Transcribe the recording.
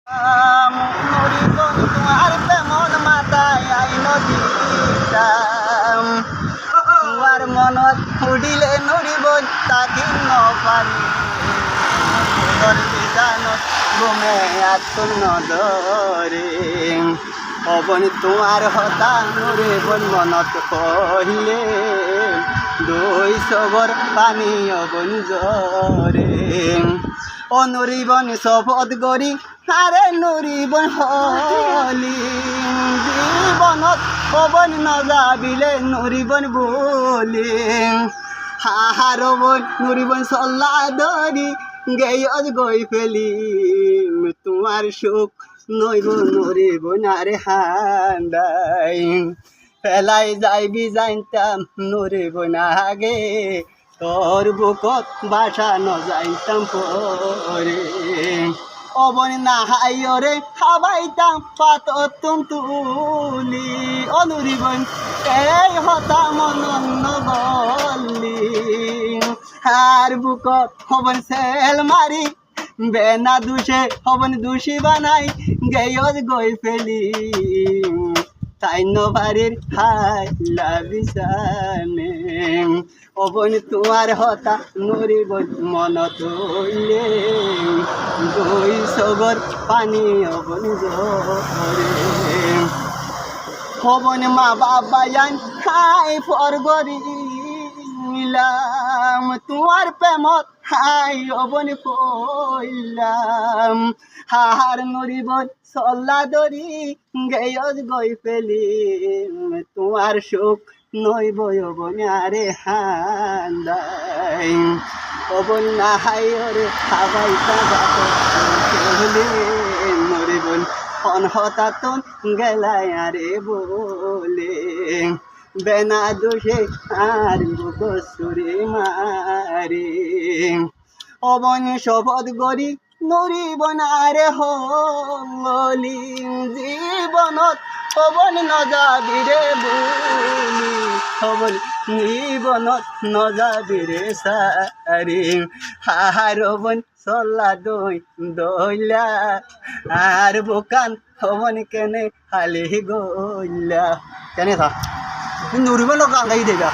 মরিবন তোমার প্রেমন মাতায় আই নদীতাম তোমার মনত উঠিলে নড়িবন তাকি নপারি বিধানত ঘুমে আতুল নদরে অবন তোমার হতা নড়িবন মনত কহিলে দুই সবর পানি অবন জরে ও নড়িবন শপথ গরি আরে নড়িবন হলি জীবনত অবন নযাবিলে নড়িবন বলি হাহার বন নড়িবন চল্লা ধরি গেয়জ গই ফেলি তোমার সুখ নইব নড়িবন আরে হান্দাই ফেলাই যাইবি জানতাম নড়িবন আগে তোর বুকত বাসা নযাইতাম পরে অবন না হাইরে খাবাইতাম পাতত তুলি অনুরিবন এই হতা মনন গলি আর বুকত হবন সেল মারি বেনা দুষে হবন দুষি বানাই গেয়জ গই ফেলি তাই নবারের হাইলা বিছানে অবন তোমার হতা নড়িবন মনত হইলে দুই সগর পানি অবন জরে হবন মা বাবা জান হাই ফর গরিলাম তোমার প্রেমত হাই অবন পইলাম হার নড়িবন চল্লা দরি গেয়জ গই ফেলি তোমার সুখ নইব অবন আরে হান্দাই অবন না হাইরে খাবাইতা যাতে নড়িবন অনহতাতন গেলাই আরে বলে বেনা দোষে আর বসুরে মারে অবন শপথ গরি নড়িবন আরে হলি জীবনত অবন নযাবিরে বলি অবন জীবনত নযাবিরে সারি হাহার অবন চল্লা দই দইলা আর বোকান অবন কেনে হালি গইলা কেনে থা নড়িবন গান গাই দেবা